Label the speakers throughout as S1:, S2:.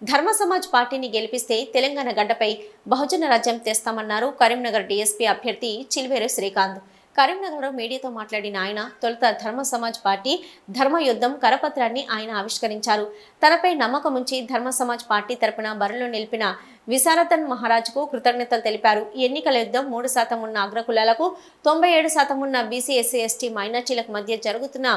S1: ధర్మ సమాజ్ పార్టీని గెలిపిస్తే తెలంగాణ గడ్డపై బహుజన రాజ్యం తెస్తామన్నారు కరీంనగర్ డీఎస్పీ అభ్యర్థి చిల్వేరు శ్రీకాంత్. కరీంనగర్లో మీడియాతో మాట్లాడిన ఆయన తొలుత ధర్మ సమాజ్ పార్టీ ధర్మయుద్ధం కరపత్రాన్ని ఆయన ఆవిష్కరించారు. తనపై నమ్మకం ఉంచి ధర్మ సమాజ్ పార్టీ తరపున బరిలో నిలిపిన విశారదన్ మహారాజ్కు కృతజ్ఞతలు తెలిపారు. ఎన్నికల యుద్ధం 3% ఉన్న అగ్రకులాలకు 97% ఉన్న బీసీ ఎస్సీ ఎస్టీ మైనార్టీలకు మధ్య జరుగుతున్న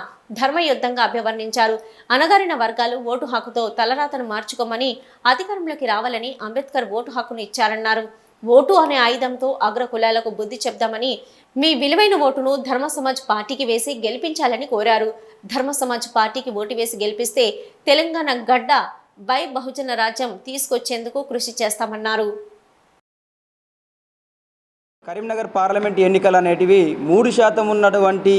S1: ధర్మయుద్ధంగా అభివర్ణించారు. అణగారిన వర్గాలు ఓటు హక్కుతో తలరాతను మార్చుకోమని అధికారంలోకి రావాలని అంబేద్కర్ ఓటు హక్కును ఇచ్చారన్నారు. ఓటు అనే ఆయుధంతో అగ్రకులాలకు బుద్ధి చెప్దామని మీ విలువైన ఓటును ధర్మ సమాజ్ పార్టీకి వేసి గెలిపించాలని కోరారు. ధర్మ సమాజ్ పార్టీకి ఓటు వేసి గెలిపిస్తే తెలంగాణ గడ్డ బై బహుజన రాజ్యం తీసుకొచ్చేందుకు కృషి చేస్తామన్నారు.
S2: కరీంనగర్ పార్లమెంట్ ఎన్నికలు అనేటివి 3% ఉన్నటువంటి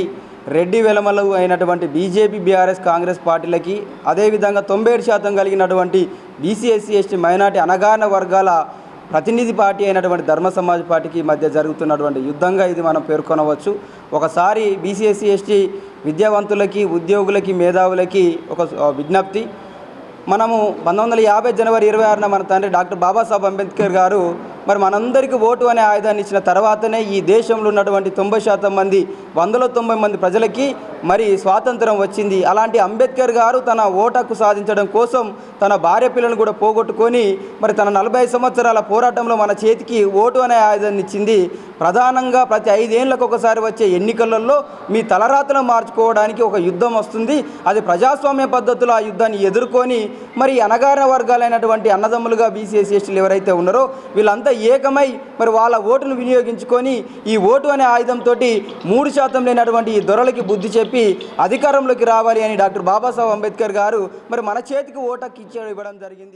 S2: రెడ్డి వెలమలు అయినటువంటి బీజేపీ బీఆర్ఎస్ కాంగ్రెస్ పార్టీలకి, అదేవిధంగా 97% కలిగినటువంటి బీసీ ఎస్సీ ఎస్టీ మైనార్టీ అణగారిన వర్గాల ప్రతినిధి పార్టీ అయినటువంటి ధర్మ సమాజ్ పార్టీకి మధ్య జరుగుతున్నటువంటి యుద్ధంగా ఇది మనం పేర్కొనవచ్చు. ఒకసారి బీసీ ఎస్సీ ఎస్టీ విద్యావంతులకి, ఉద్యోగులకి, మేధావులకి ఒక విజ్ఞప్తి. మనము 1950 జనవరి 26న మన తండ్రి డాక్టర్ బాబాసాహెబ్ అంబేద్కర్ గారు మనందరికీ ఓటు అనే ఆయుధాన్ని ఇచ్చిన తర్వాతనే ఈ దేశంలో ఉన్నటువంటి 90% మంది 190 మంది ప్రజలకి స్వాతంత్రం వచ్చింది. అలాంటి అంబేద్కర్ గారు తన ఓటుకు సాధించడం కోసం తన భార్య పిల్లలను కూడా పోగొట్టుకొని తన 40 సంవత్సరాల పోరాటంలో మన చేతికి ఓటు అనే ఆయుధాన్ని ఇచ్చింది. ప్రధానంగా ప్రతి 5 ఏళ్లకు ఒకసారి వచ్చే ఎన్నికలలో మీ తలరాతను మార్చుకోవడానికి ఒక యుద్ధం వస్తుంది. అది ప్రజాస్వామ్య పద్ధతిలో ఆ యుద్ధాన్ని ఎదుర్కొని అణగారిన వర్గాలైనటువంటి అన్నదమ్ములుగా బీసీ ఎస్సీ ఎస్టీలు ఎవరైతే ఉన్నారో వీళ్ళంతా ఏకమై వాళ్ళ ఓటును వినియోగించుకొని ఈ ఓటు అనే ఆయుధంతో 3% లేనటువంటి ఈ దొరలకి బుద్ధి చెప్పి అధికారంలోకి రావాలి అని డాక్టర్ బాబాసాహెబ్ అంబేద్కర్ గారు మన చేతికి ఓటు హక్కు ఇవ్వడం జరిగింది.